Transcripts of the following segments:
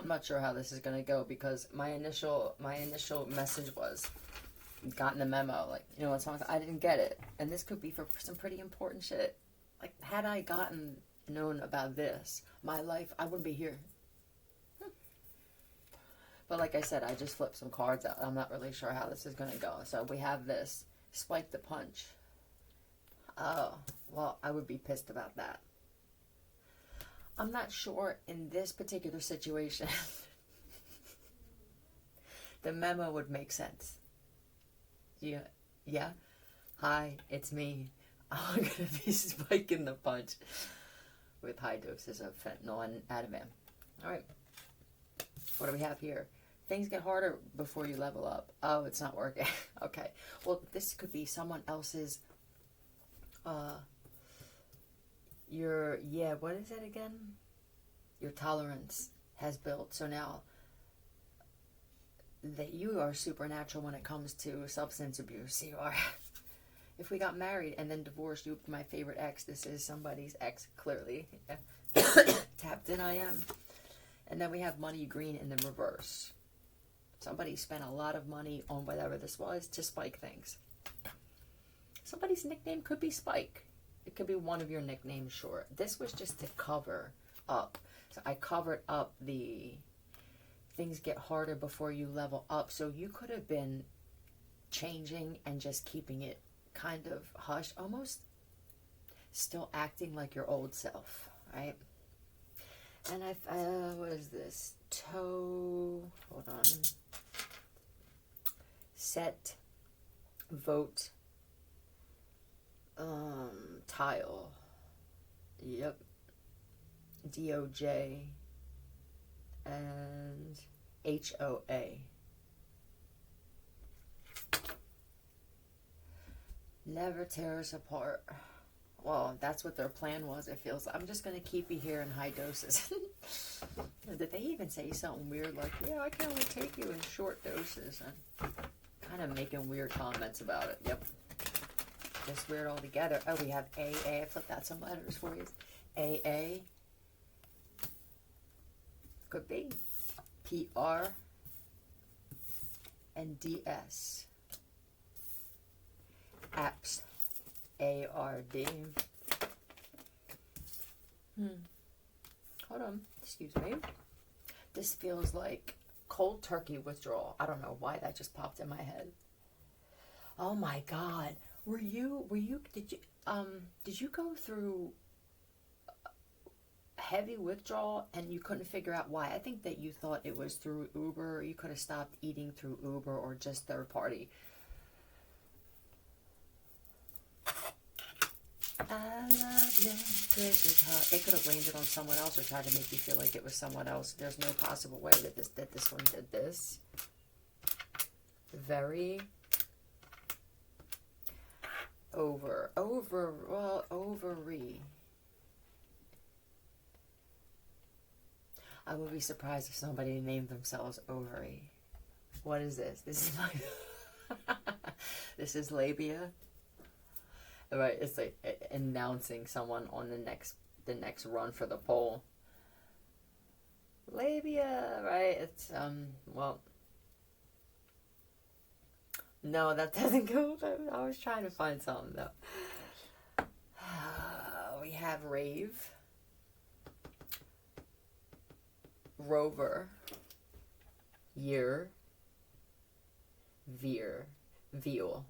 I'm not sure how this is going to go, because my initial message was, gotten the memo, like, you know what song, I didn't get it, and this could be for some pretty important shit. Like, had I known about this, my life, I wouldn't be here. But like I said, I just flipped some cards out. I'm not really sure how this is going to go. So we have this, spike the punch. Oh, well, I would be pissed about that. I'm not sure in this particular situation. The memo would make sense. Yeah. Hi, it's me. I'm going to be spiking the punch with high doses of fentanyl and Ativan. All right. What do we have here? Things get harder before you level up. Oh, it's not working. Okay. Well, this could be someone else's, what is it again? Your tolerance has built. So now that you are supernatural when it comes to substance abuse. You are. If we got married and then divorced, you'd be my favorite ex. This is somebody's ex, clearly. Tapped in, I am. And then we have money green in the reverse. Somebody spent a lot of money on whatever this was to spike things. Somebody's nickname could be Spike. It could be one of your nicknames, sure. This was just to cover up. So I covered up the things get harder before you level up. So you could have been changing and just keeping it kind of hushed, almost still acting like your old self, right? And what is this? Hold on. Set, vote, tile. Yep. DOJ and HOA. Never tear us apart. Well, that's what their plan was, it feels. I'm just going to keep you here in high doses. Did they even say something weird like, yeah, I can only take you in short doses? And kind of making weird comments about it. Yep. Just weird altogether. Oh, we have AA. I flipped out some letters for you. AA. Could be. PR. And DS. Apps. ARD. Hold on. Excuse me. This feels like cold turkey withdrawal. I don't know why that just popped in my head. Oh my God. Did you go through heavy withdrawal and you couldn't figure out why? I think that you thought it was through Uber. You could have stopped eating through Uber or just third party. I love you, this is hot. It could have blamed it on someone else or tried to make you feel like it was someone else. There's no possible way that this one did this. Very ovary. I would be surprised if somebody named themselves Ovary. What is this? This is my this is labia. Right, it's like announcing someone on the next run for the poll. Labia, right? It's well, no, that doesn't go. I was trying to find something though. We have rave, rover, year, veal.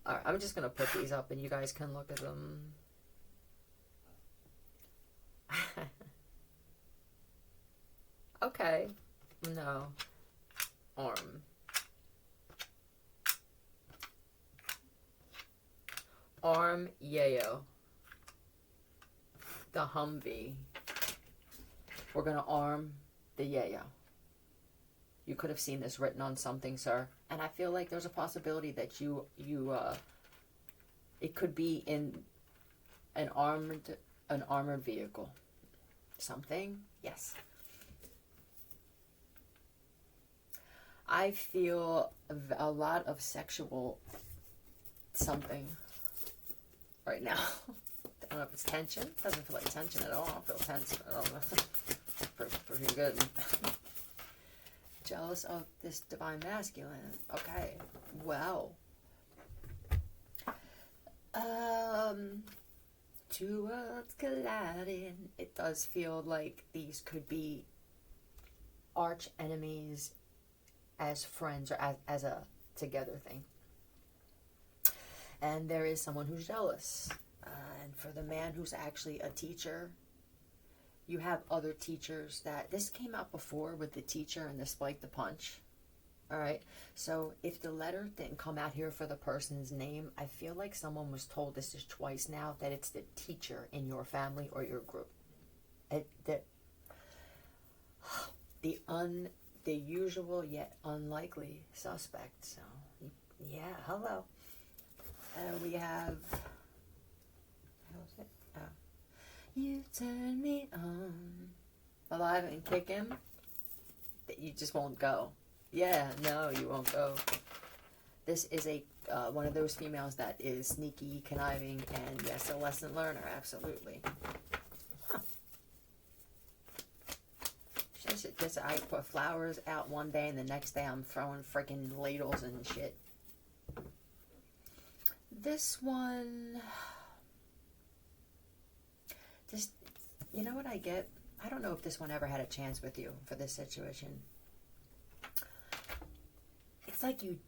Alright, I'm just going to put these up and you guys can look at them. Okay. No. Arm. Arm yayo. The Humvee. We're going to arm the yayo. You could have seen this written on something, sir. And I feel like there's a possibility that it could be in an armored vehicle. Something? Yes. I feel a lot of sexual something right now. I don't know if it's tension. It doesn't feel like tension at all. I don't feel tense at all. pretty good. Jealous of this divine masculine. Okay. Well. Two worlds colliding. It does feel like these could be arch enemies as friends or as a together thing. And there is someone who's jealous. And for the man who's actually a teacher, you have other teachers that... This came out before with the teacher and the spike the punch. Alright? So if the letter didn't come out here for the person's name, I feel like someone was told this is twice now, that it's the teacher in your family or your group. The usual yet unlikely suspect. So, yeah, hello. We have... How was it? Oh. You turn me on. Alive and kick him. That you just won't go. Yeah, no, you won't go. This is a one of those females that is sneaky, conniving, and yes, a lesson learner, absolutely. Huh. Just I put flowers out one day, and the next day I'm throwing freaking ladles and shit. This one, just, you know what I get? I don't know if this one ever had a chance with you for this situation. It's like you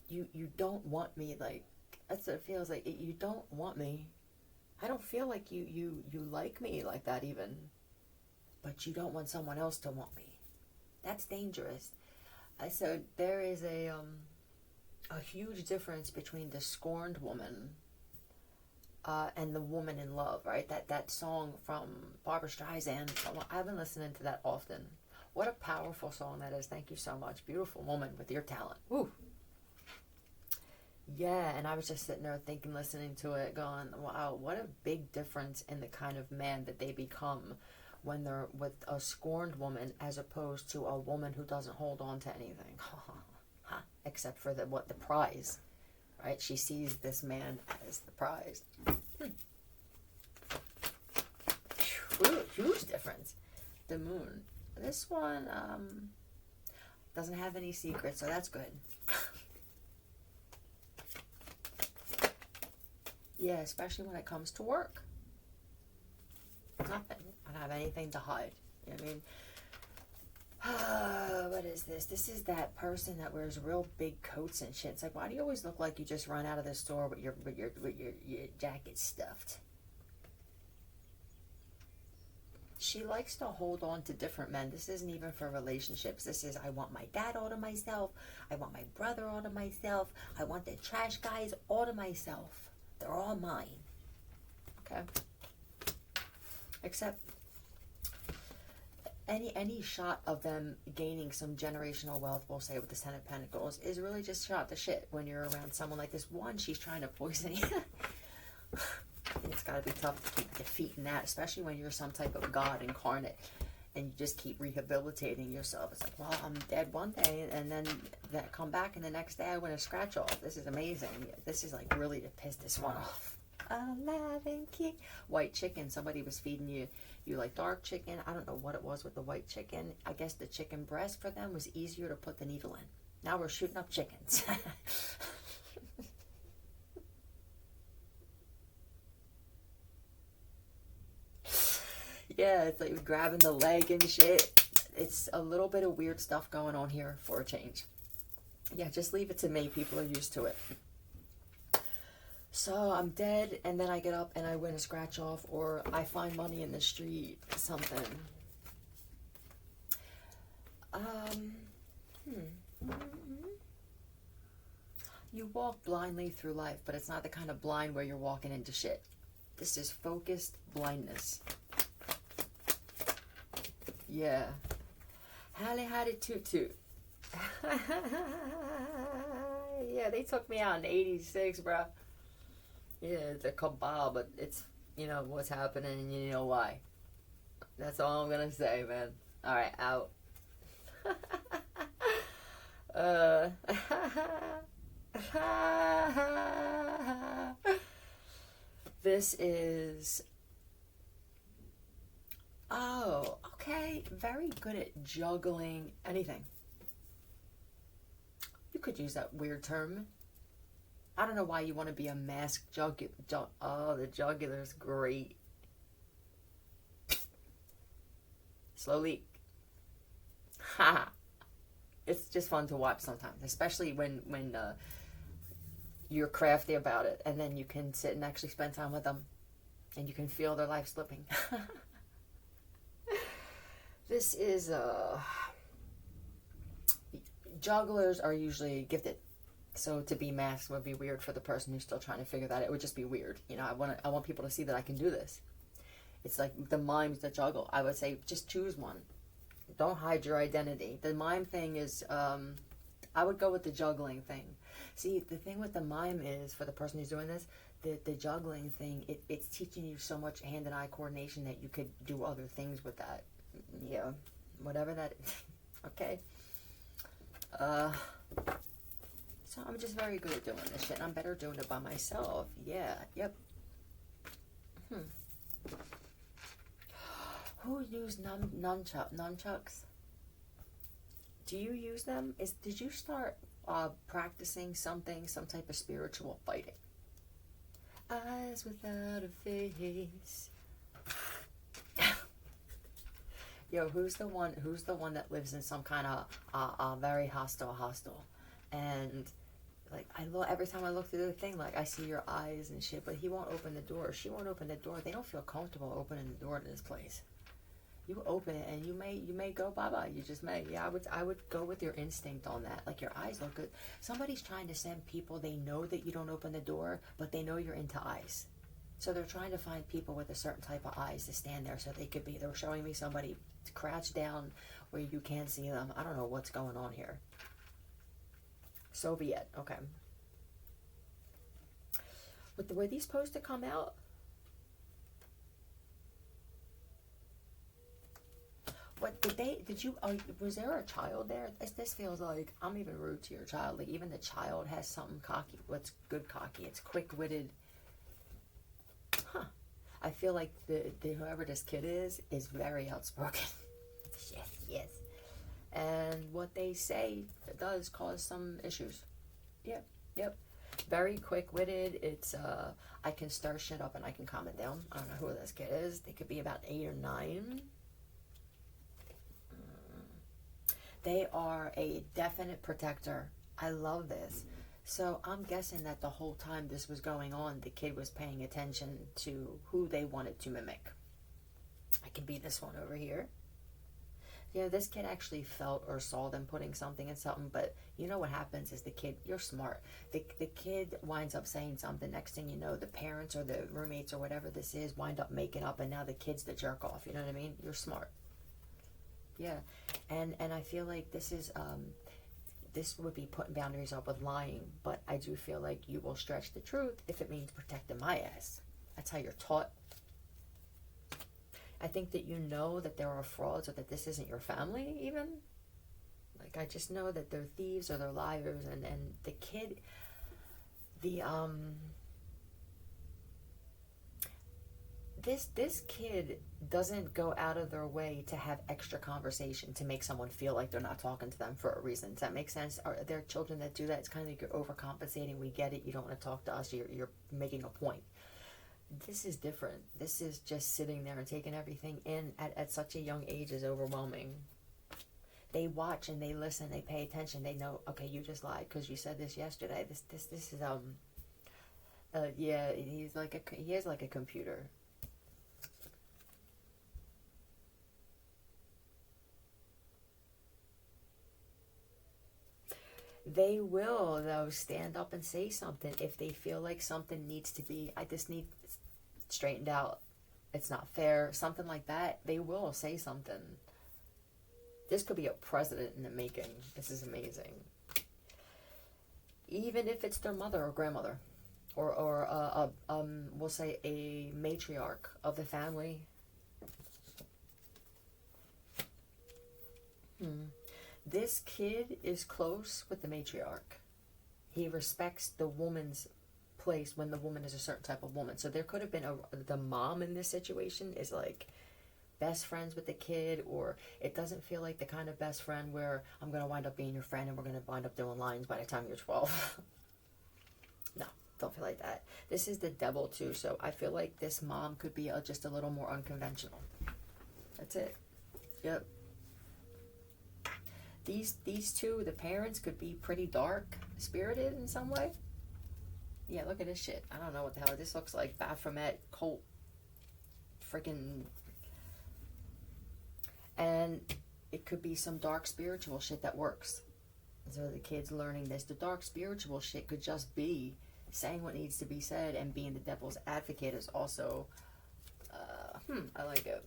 don't want me, like, that's what it feels like. You don't want me. I don't feel like you like me like that even. But you don't want someone else to want me. That's dangerous. So there is a huge difference between the scorned woman and the woman in love, right? That song from Barbra Streisand. I've been listening to that often. What a powerful song that is. Thank you so much. Beautiful woman with your talent. Woo. Yeah, and I was just sitting there thinking, listening to it, going, wow, what a big difference in the kind of man that they become when they're with a scorned woman as opposed to a woman who doesn't hold on to anything. Except for the prize, right? She sees this man as the prize. Huge difference. The moon. This one doesn't have any secrets, so that's good. Yeah, especially when it comes to work. Nothing. I don't have anything to hide. You know what I mean? What is this? This is that person that wears real big coats and shit. It's like, why do you always look like you just run out of the store with your jacket stuffed? She likes to hold on to different men. This isn't even for relationships. This is, I want my dad all to myself. I want my brother all to myself. I want the trash guys all to myself. They're all mine. Okay? Except any shot of them gaining some generational wealth, we'll say with the Ten of Pentacles, is really just shot to shit when you're around someone like this. One, she's trying to poison you. It's got to be tough to keep defeating that, especially when you're some type of god incarnate and you just keep rehabilitating yourself. It's like, well, I'm dead one day and then that come back and the next day I win a scratch off. This is amazing. This is like really to piss this one off. Alive and kick. White chicken. Somebody was feeding you like dark chicken. I don't know what it was with the white chicken. I guess the chicken breast for them was easier to put the needle in. Now we're shooting up chickens. Yeah, it's like grabbing the leg and shit. It's a little bit of weird stuff going on here for a change. Yeah, just leave it to me. People are used to it. So I'm dead, and then I get up and I win a scratch off, or I find money in the street, something. You walk blindly through life, but it's not the kind of blind where you're walking into shit. This is focused blindness. Yeah. Halle Hattie Toot Toot. Yeah, they took me out in '86, bro. Yeah, it's a cabal, but it's, you know, what's happening and you know why. That's all I'm gonna say, man. Alright, out. This is... Oh, okay. very, very good at juggling anything. You could use that weird term. I don't know why you want to be a masked oh, the jugular's great. Slow leak. Ha! It's just fun to watch sometimes, especially when you're crafty about it, and then you can sit and actually spend time with them, and you can feel their life slipping. This is jugglers are usually gifted, so to be masked would be weird for the person who's still trying to figure that out. It would just be weird, you know. I want people to see that I can do this. It's like the mimes that juggle. I would say just choose one. Don't hide your identity. The mime thing is, I would go with the juggling thing. See, the thing with the mime is, for the person who's doing this, the juggling thing, it's teaching you so much hand and eye coordination that you could do other things with that. Yeah, whatever that is. Okay. So I'm just very good at doing this shit. I'm better doing it by myself. Yeah, yep. Who used nunchucks? Do you use them? Did you start practicing some type of spiritual fighting? Eyes without a face. Yo, who's the one that lives in some kind of very hostile, and like every time I look through the thing, like I see your eyes and shit, but he won't open the door, she won't open the door. They don't feel comfortable opening the door to this place. You open it and you may go bye-bye. You just may. Yeah, I would go with your instinct on that. Like, your eyes look good. Somebody's trying to send people, they know that you don't open the door, but they know you're into eyes. So they're trying to find people with a certain type of eyes to stand there, so they're showing me somebody crouched down where you can't see them. I don't know what's going on here. So be it. Okay. Were these supposed to come out? What did you, was there a child there? This feels like I'm even rude to your child. Like, even the child has something cocky. What's good cocky? It's quick-witted. Huh. I feel like the whoever this kid is very outspoken. Yes. And what they say does cause some issues. Yep. Very quick-witted. It's, I can stir shit up and I can calm it down. I don't know who this kid is. They could be about 8 or 9. They are a definite protector. I love this. So I'm guessing that the whole time this was going on, the kid was paying attention to who they wanted to mimic. I could be this one over here. Yeah, this kid actually felt or saw them putting something in something, but you know what happens is the kid, you're smart. The kid winds up saying something. Next thing you know, the parents or the roommates or whatever this is wind up making up, and now the kid's the jerk off. You know what I mean? You're smart. Yeah, and I feel like this is, this would be putting boundaries up with lying, but I do feel like you will stretch the truth if it means protecting my ass. That's how you're taught. I think that you know that there are frauds, or that this isn't your family even. Like, I just know that they're thieves or they're liars, and the kid, This kid doesn't go out of their way to have extra conversation to make someone feel like they're not talking to them for a reason. Does that make sense? Are there children that do that? It's kind of like you're overcompensating. We get it. You don't want to talk to us. You're making a point. This is different. This is just sitting there and taking everything in at such a young age is overwhelming. They watch and they listen. They pay attention. They know, okay, you just lied because you said this yesterday. This is yeah. He is like a computer. They will, though, stand up and say something if they feel like something needs to be, I just need straightened out. It's not fair. Something like that. They will say something. This could be a president in the making. This is amazing. Even if it's their mother or grandmother. Or we'll say a matriarch of the family. This kid is close with the matriarch. He respects the woman's place when the woman is a certain type of woman. So there could have been the mom in this situation is like best friends with the kid, or it doesn't feel like the kind of best friend where I'm going to wind up being your friend and we're going to wind up doing lines by the time you're 12. No, don't feel like that. This is the devil too, so I feel like this mom could be just a little more unconventional. That's it. Yep. These two, the parents, could be pretty dark spirited in some way. Yeah, look at this shit. I don't know what the hell this looks like. Baphomet cult freaking. And it could be some dark spiritual shit that works. So the kids learning this. The dark spiritual shit could just be saying what needs to be said, and being the devil's advocate is also I like it.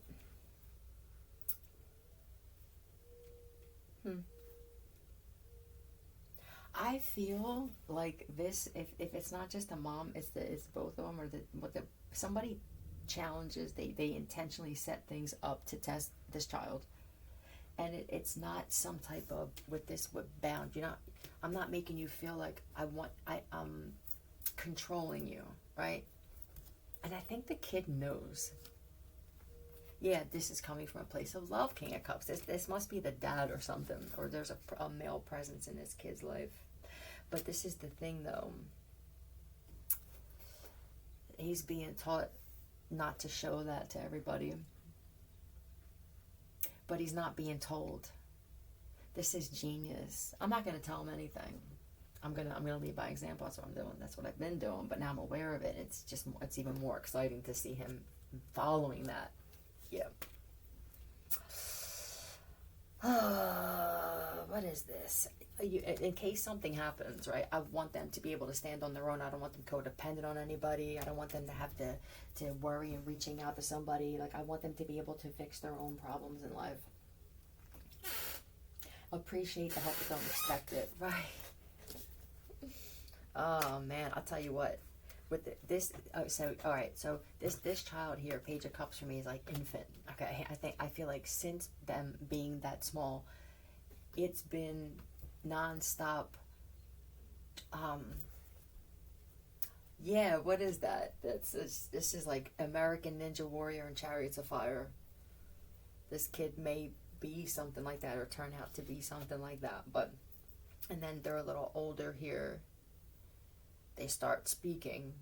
I feel like this, if it's not just a mom, it's both of them, or somebody challenges, they intentionally set things up to test this child, and it's not some type of with bound. I'm not making you feel like I'm controlling you, right? And I think the kid knows. Yeah, this is coming from a place of love, King of Cups. This must be the dad or something, or there's a male presence in this kid's life. But this is the thing, though. He's being taught not to show that to everybody. But he's not being told. This is genius. I'm not going to tell him anything. I'm gonna lead by example. That's what I'm doing. That's what I've been doing. But now I'm aware of it. It's even more exciting to see him following that. Yeah. What is this? In case something happens, right? I want them to be able to stand on their own. I don't want them codependent on anybody. I don't want them to have to worry and reaching out to somebody. Like, I want them to be able to fix their own problems in life. Appreciate the help, but don't expect it, right? Oh man, I'll tell you what. With this, so this child here, Page of Cups, for me is like infant. Okay, I feel like since them being that small, it's been nonstop. Yeah, what is that? This is like American Ninja Warrior and Chariots of Fire. This kid may be something like that, or turn out to be something like that. But, and then they're a little older here. They start speaking,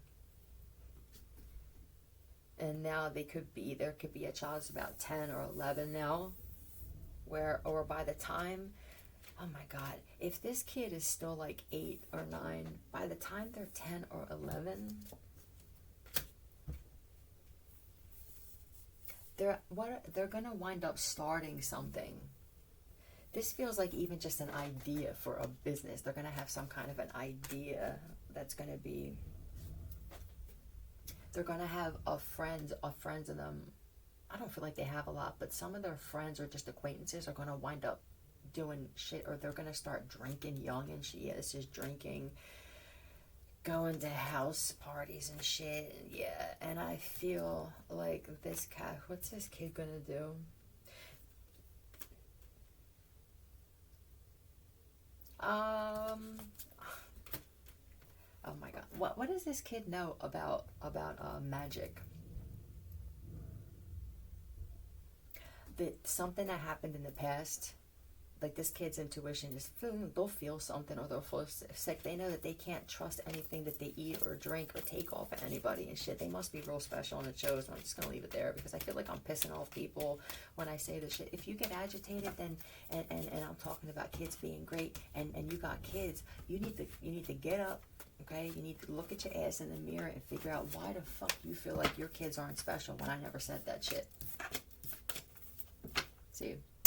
and now there could be a child that's about 10 or 11 now, or by the time, oh my God, if this kid is still like 8 or 9, by the time they're 10 or 11, they're gonna wind up starting something. This feels like even just an idea for a business. They're gonna have some kind of an idea that's going to be, they're going to have friends of them. I don't feel like they have a lot, but some of their friends or just acquaintances are going to wind up doing shit, or they're going to start drinking young and shit. Yeah, this is drinking, going to house parties and shit. Yeah, and I feel like this cat, what's this kid going to do? Oh my God, what does this kid know about magic? That something that happened in the past, like this kid's intuition is they'll feel something, or they'll feel sick. They know that they can't trust anything that they eat or drink or take off of anybody and shit. They must be real special, and it shows. And I'm just gonna leave it there because I feel like I'm pissing off people when I say this shit. If you get agitated, then and I'm talking about kids being great, and you got kids, you need to get up. Okay, you need to look at your ass in the mirror and figure out why the fuck you feel like your kids aren't special when I never said that shit. See you.